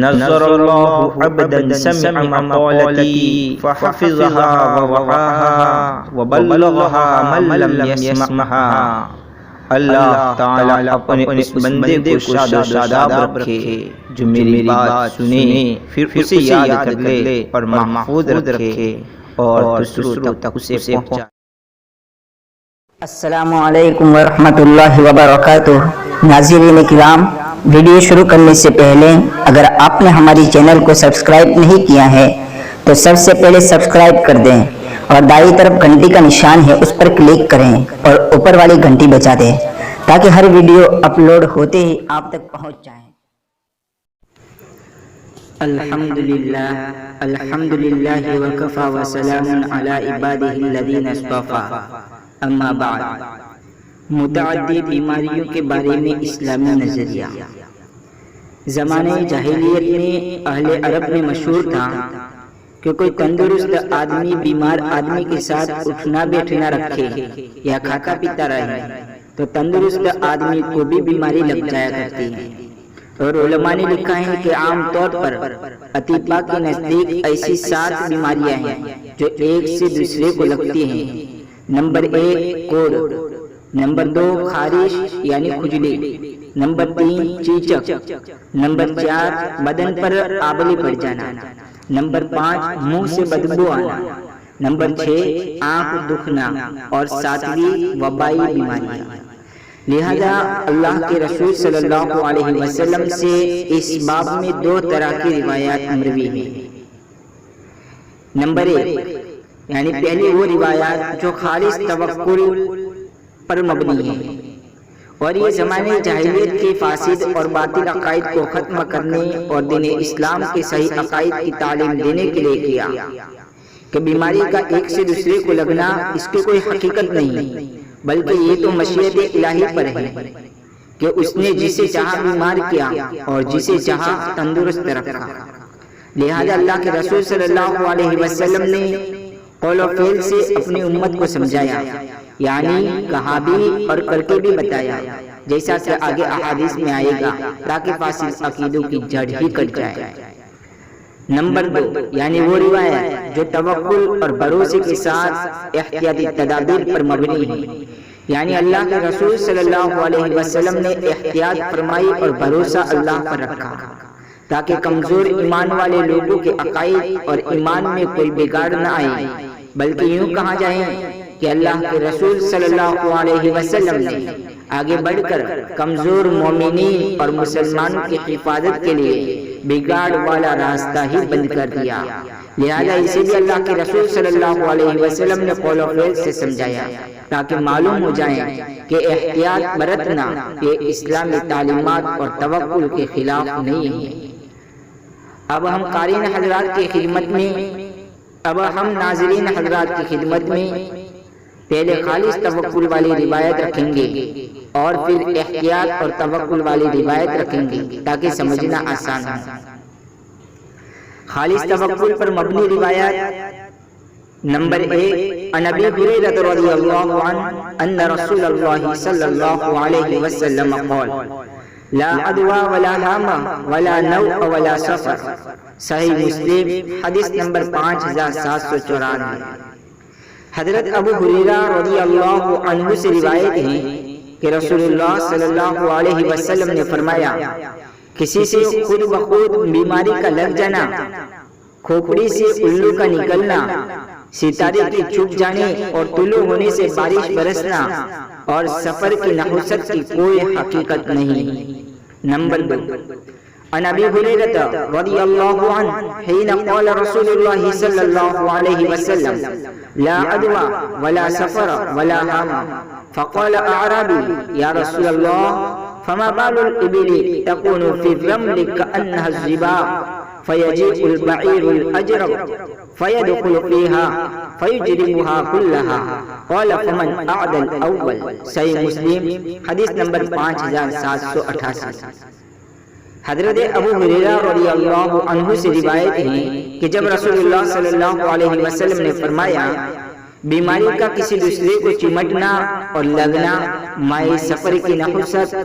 نظر اللہ عبدا سمع مقالتی فحفظها ووعاها وبلغها من لم يسمعها۔ اللہ تعالی اپنے اس بندے کو شاد و شاداب رکھے جو میری بات سنے پھر اسے یاد کر لے اور محفوظ رکھے اور دوسروں تک اسے پہنچائے۔ السلام علیکم ورحمۃ اللہ وبرکاتہ۔ ناظرین کرام، ویڈیو شروع کرنے سے پہلے اگر آپ نے ہماری چینل کو سبسکرائب نہیں کیا ہے تو سب سے پہلے سبسکرائب کر دیں اور دائیں طرف گھنٹی کا نشان ہے اس پر کلک کریں اور اوپر والی گھنٹی بجا دیں تاکہ ہر ویڈیو اپلوڈ ہوتے ہی آپ تک پہنچ جائیں۔ الحمدللہ الحمدللہ وکفی وسلام علی عبادہ الذین اصطفی، اما بعد۔ متعدی بیماریوں کے بارے میں اسلامی نظریہ۔ زمانہ جاہلیت میں اہل عرب میں مشہور تھا کہ کوئی تندرست آدمی بیمار آدمی کے ساتھ اٹھنا بیٹھنا رکھے یا کھاتا پیتا رہے تو تندرست آدمی کو بھی بیماری لگ جایا کرتی ہے، اور علماء نے لکھا ہے کہ عام طور پر اطباء کے نزدیک ایسی 7 بیماریاں ہیں جو ایک سے دوسرے کو لگتی ہیں۔ نمبر 1 کوڑ، نمبر 2 خارش یعنی کھجلی، نمبر 3 چیچک، نمبر 4 بدن پر آبلے پڑ جانا، نمبر 5 منہ سے بدبو آنا، نمبر 6 آنکھ دکھنا، اور 7ویں وبائی بیماری۔ لہذا اللہ کے رسول صلی اللہ علیہ وسلم سے اس باب میں 2 طرح کی روایات مروی ہیں۔ نمبر 1 یعنی پہلی وہ روایات جو خالص توکل پر مبنی ہے، اور یہ زمانے جاہلیت کے فاسد اور باطل عقائد کو ختم کرنے اور دین اسلام کے صحیح عقائد کی تعلیم دینے کے لیے کیا کہ بیماری کا ایک سے دوسرے کو لگنا اس کی کوئی حقیقت نہیں، بلکہ یہ تو مشیت الہی پر ہے کہ اس نے جسے چاہا بیمار کیا اور جسے چاہا تندرست رکھا۔ لہذا اللہ کے رسول صلی اللہ علیہ وسلم نے قول و فعل سے اپنی امت کو سمجھایا، یعنی کہا بھی اور کر کے بھی بتایا، جیسا کہ آگے احادیث میں آئے گا، تاکہ فاسد عقیدوں کی جڑ ہی کٹ جائے۔ نمبر 2 یعنی وہ روایت جو توکل اور بھروسے کے ساتھ احتیاطی تدابیر پر مبنی ہے، یعنی اللہ کے رسول صلی اللہ علیہ وسلم نے احتیاط فرمائی اور بھروسہ اللہ پر رکھا تاکہ کمزور ایمان والے لوگوں کے عقائد اور ایمان میں کوئی بگاڑ نہ آئے، بلکہ یوں کہا جائے کہ اللہ کے رسول صلی اللہ علیہ وسلم نے آگے بڑھ کر کمزور مومنین اور مسلمانوں کی حفاظت کے لیے بگاڑ والا راستہ ہی بند کر دیا۔ لہذا اسے بھی اللہ کے رسول صلی اللہ علیہ وسلم نے قول و فعل سے سمجھایا تاکہ معلوم ہو جائے کہ احتیاط برتنا یہ اسلامی تعلیمات اور توکل کے خلاف نہیں ہے۔ اب ہم قارئین حضرات کی خدمت میں ناظرین حضرات کی خدمت میں پہلے خالص توکل والی روایت رکھیں گے اور پھر احتیاط اور توکل والی روایت رکھیں گے تاکہ سمجھنا آسان ہو۔ خالص توکل پر مبنی روایات۔ نمبر 1 عن ابی ہریرہ رضی اللہ عنہ ان رسول اللہ صلی اللہ علیہ وسلم قال لا عدوى ولا حامہ ولا نوء ولا سفر، صحیح مسلم حدیث نمبر 5794۔ حضرت ابو ہریرہ رضی اللہ عنہ سے روایت ہے کہ رسول اللہ صلی اللہ علیہ وسلم نے فرمایا، کسی سے خود بخود بیماری کا لگ جانا، کھوپڑی سے الو کا نکلنا، ستارے کے چھپ جانے اور طلوع ہونے سے بارش برسنا اور سفر کی نحوست کی کوئی حقیقت نہیں۔ نمبر 2 عن ابی ہریرہ رضی اللہ عنہ حين قال رسول اللہ صلی اللہ علیہ وسلم لا عدوى ولا سفر ولا حامہ فقال اعرابی یا رسول اللہ فما بال الابل تكون في الرمل كأنها الزباق فيجيء البعير الأجرب فيدخل فيها فيجربها كلها قال فمن أعدى الأول، صحیح مسلم حدیث نمبر 5788۔ حضرت ابو ہریرہ رضی اللہ عنہ سے روایت ہے کہ جب رسول اللہ صلی اللہ علیہ وسلم نے فرمایا بیماری کا کسی دوسرے کو چمٹنا اور لگنا، مائع سفر کی نحوست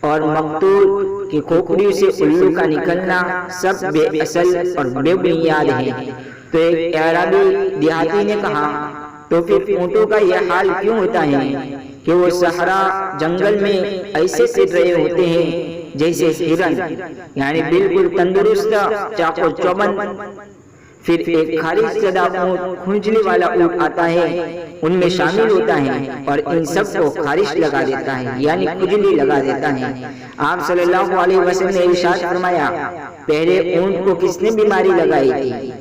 اور مقتول کی کھوپڑی سے الو کا نکلنا سب بے اصل اور بے بنیاد ہیں۔ تو ایک اعرابی دیہاتی نے کہا، تو پھر اونٹوں کا یہ حال کیوں ہوتا ہے کہ وہ صحرا جنگل میں ایسے پھر رہے ہوتے ہیں جیسے ہرن، یعنی بالکل تندرست چاق و چوبند۔ پھر ایک خارج زدہ اونٹ، کھونچنے والا اونٹ آتا ہے، ان میں شامل ہوتا ہے اور ان سب کو خارش لگا دیتا ہے، یعنی کھجلی لگا دیتا ہے۔ آپ صلی اللہ علیہ وسلم نے ارشاد فرمایا، پہلے اونٹ کو کس نے بیماری لگائی تھی؟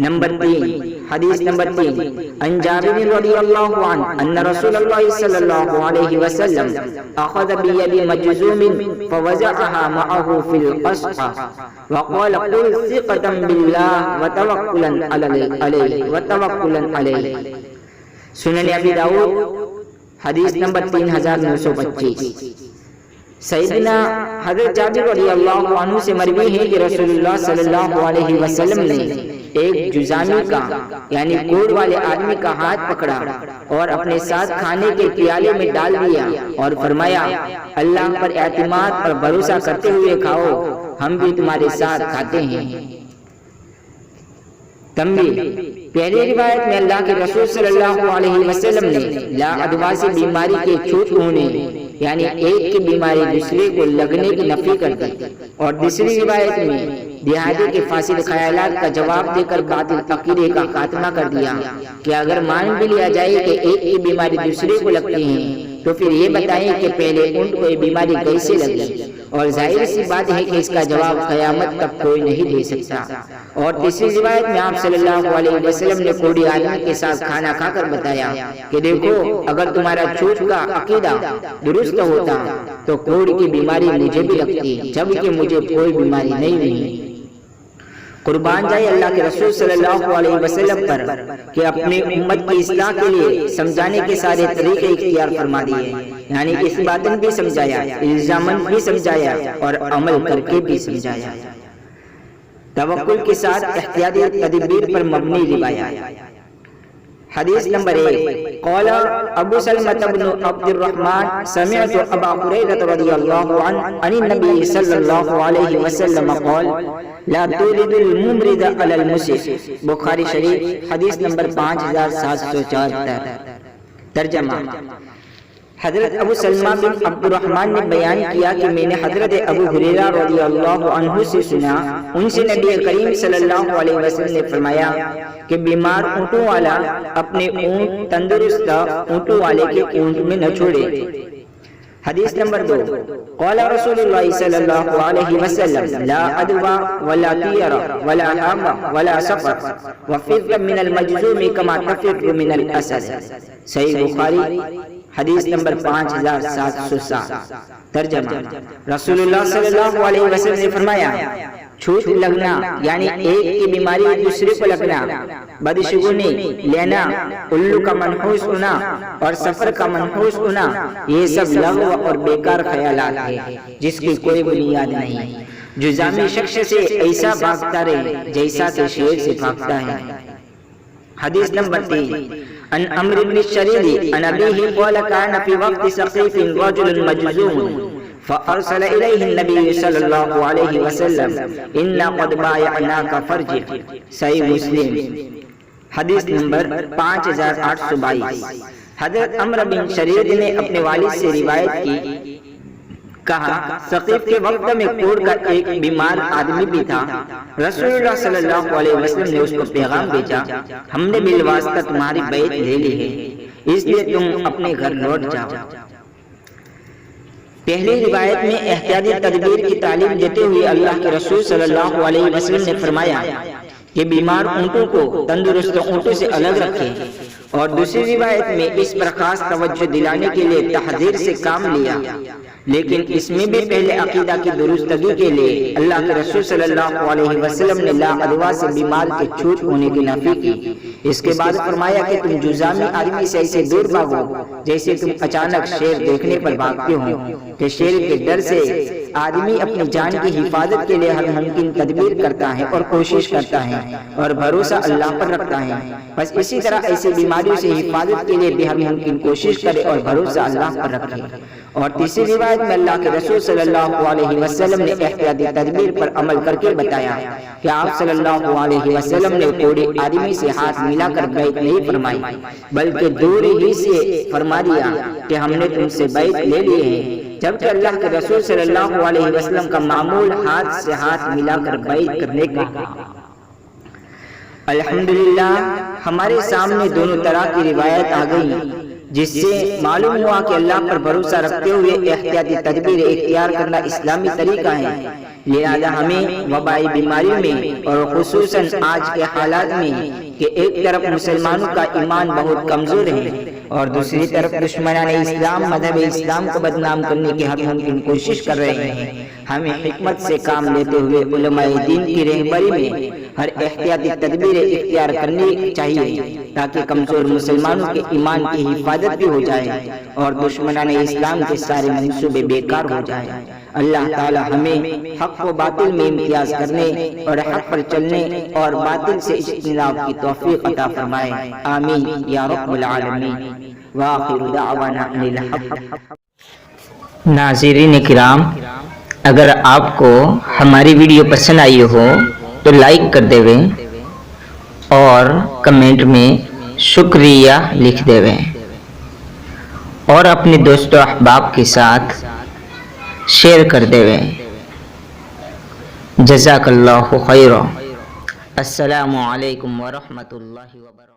نمبر 3، حدیث نمبر 3، ان جابر رضی اللہ عنہ ان رسول اللہ صلی اللہ علیہ وسلم اخذ بید مجزوم فوضعها معه في القصعة وقال قل ثقة بالله وتوکلا علیہ۔ سنن ابی داؤد حدیث نمبر 3925۔ سیدنا حضرت جابر رضی اللہ عنہ سے مروی ہے کہ رسول اللہ صلی اللہ علیہ وسلم نے ایک جزامی کا یعنی کوڑ والے آدمی کا ہاتھ پکڑا اور اپنے ساتھ کھانے کے پیالے میں ڈال دیا اور فرمایا، اللہ پر اعتماد اور بھروسہ کرتے ہوئے کھاؤ، ہم بھی تمہارے ساتھ کھاتے ہیں۔ تنبیہ، پہلی روایت میں اللہ کے رسول صلی اللہ علیہ وسلم نے لا ادوا سے بیماری کے چھوٹ ہونے یعنی ایک کی بیماری دوسرے کو لگنے کی نفی کر دی، اور دوسری روایت میں دیہاتی کے فاسد خیالات کا جواب دے کر باطل عقیدے کا خاتمہ کر دیا کہ اگر مان بھی لیا جائے کہ ایک کی بیماری دوسرے کو لگتی ہے تو پھر یہ بتائیں کہ پہلے اونٹ کو یہ بیماری کیسے لگی، اور ظاہر سی بات ہے کہ اس کا جواب قیامت تک کوئی نہیں دے سکتا۔ اور تیسری روایت میں آپ صلی اللہ علیہ وسلم نے کوڑی آدمی کے ساتھ کھانا کھا کر بتایا کہ دیکھو، اگر تمہارا جھوٹ کا عقیدہ درست ہوتا تو کوڑ کی بیماری مجھے بھی لگتی، جبکہ مجھے کوئی بیماری نہیں ہوئی۔ قربان جائے اللہ کے رسول صلی اللہ علیہ وسلم پر کہ اپنی امت کی اصلاح کے لیے سمجھانے کے سارے طریقے اختیار فرما دیے، یعنی اس باطن بھی سمجھایا، الزامن بھی سمجھایا اور عمل کر کے بھی سمجھایا۔ توکل کے ساتھ احتیاطی تدبیر پر مبنی روایات۔ حدیث نمبر 1، قال ابو سلمة بن عبد الرحمن سمعت ابا هريرة رضی اللہ عنہ عن النبي صلی اللہ علیہ وسلم قال لا تولد الممرض على المسيء۔ بخاری شریف حدیث نمبر 5774۔ ترجمہ، حضرت ابو سلمہ بن عبد الرحمن نے بیان کیا کہ میں نے حضرت ابو ہریرہ رضی اللہ عنہ سے سنا، ان سے نبی کریم صلی اللہ علیہ وسلم نے فرمایا کہ بیمار اونٹوں والا اپنے اونٹ تندرست اونٹوں والے کے اونٹ میں نہ چھوڑے۔ حدیث نمبر 2، قال رسول اللہ صلی اللہ علیہ وسلم لا ادوا ولا طیر ولا حام ولا سفر وفر من المجذوم كما تفر من الاسد۔ صحیح بخاری حدیث نمبر 5707۔ ترجمہ، رسول اللہ صلی اللہ علیہ وسلم نے فرمایا، چھوٹ لگنا یعنی ایک کی بیماری دوسرے کو لگنا، بدشگونی لینا، الو کا منحوس ہونا اور سفر کا منحوس ہونا، یہ سب لغو اور بیکار خیالات ہیں جس کی کوئی بنیاد نہیں۔ جزامی شخص سے ایسا بھاگتا رہے جیسا کہ شیر سے بھاگتا ہے۔ حدیث نمبر 3، ان عمرو بن الشريد عن ابيه قال كان في وقت سقيف رجل مجزوم فارسل اليه النبي صلى الله عليه وسلم انا قد بايعناك فرجع۔ صحیح مسلم حدیث نمبر 5822۔ حضرت عمرو بن شرید نے اپنے والد سے روایت کی، کہا ثقیف کے وقت میں کوڑ کا ایک بیمار آدمی بھی تھا، رسول اللہ صلی اللہ علیہ وسلم نے اس کو پیغام بھیجا، ہم نے بالواسطہ تمہاری بیعت لے لی ہے، اس لیے تم اپنے گھر لوٹ جاؤ۔ پہلی روایت میں احتیاطی تدبیر کی تعلیم دیتے ہوئے اللہ کے رسول صلی اللہ علیہ وسلم نے فرمایا کہ بیمار اونٹوں کو تندرست اونٹوں سے الگ رکھیں، اور دوسری روایت میں اس پر خاص توجہ دلانے کے لیے تحذیر سے کام لیا، لیکن اس میں بھی پہلے عقیدہ کی درستگی کے لیے اللہ کے رسول صلی اللہ علیہ وسلم نے لا ادوا سے بیمار کے چھوٹ ہونے کی نفی کی۔ اس کے بعد فرمایا کہ تم جزامی آدمی سے ایسے دور بھاگو جیسے تم اچانک شیر دیکھنے پر بھاگتے ہو کہ شیر کے ڈر سے آدمی اپنی جان کی حفاظت کے لیے ہر ممکن تدبیر کرتا ہے اور کوشش کرتا ہے اور بھروسہ اللہ پر رکھتا ہے، بس اسی طرح ایسی بیماریوں سے حفاظت کے لیے بھی ہر ممکن کوشش کرے اور بھروسہ اللہ پر رکھے۔ اور تیسری روایت میں اللہ کے رسول صلی اللہ علیہ وسلم نے احتیاطی تدبیر پر عمل کر کے بتایا کہ آپ صلی اللہ علیہ وسلم نے کوڑے آدمی سے ہاتھ ملا کر بیعت نہیں فرمائی، بلکہ دور ہی سے فرما دیا کہ ہم نے تم سے بیعت لے لی ہے، جبکہ اللہ کے رسول صلی اللہ علیہ وسلم کا معمول ہاتھ سے ہاتھ ملا کر بیعت کرنے کا۔ الحمدللہ ہمارے سامنے دونوں طرح کی روایت آ گئی، جس سے معلوم ہوا کہ اللہ پر بھروسہ رکھتے ہوئے احتیاطی تدبیر اختیار کرنا اسلامی طریقہ ہے۔ لہذا ہمیں وبائی بیماریوں میں اور خصوصاً آج کے حالات میں کہ ایک طرف مسلمانوں کا ایمان بہت کمزور ہے اور دوسری طرف دشمنان اسلام مذہب اسلام کو بدنام کرنے کی ہر ممکن کوشش کر رہے ہیں، ہمیں حکمت سے کام لیتے ہوئے علماء دین کی رہبری میں ہر احتیاطی تدبیر اختیار کرنی چاہیے تاکہ کمزور مسلمانوں کے ایمان کی حفاظت بھی ہو جائے اور دشمنان اسلام کے سارے منصوبے بیکار ہو جائیں۔ اللہ تعالی ہمیں حق و باطل میں امتیاز کرنے اور حق پر چلنے اور باطل سے اجتناب کی توفیق عطا فرمائے، آمین یا رب العالمین۔ وآخر دعوانا ان الحمد۔ ناظرین کرام، اگر آپ کو ہماری ویڈیو پسند آئی ہو تو لائک کر دے اور کمنٹ میں شکریہ لکھ دے اور اپنے دوست و احباب کے ساتھ شیئر کر دے۔ جزاک اللہ خیر۔ السلام علیکم ورحمۃ اللہ وبرکاتہ۔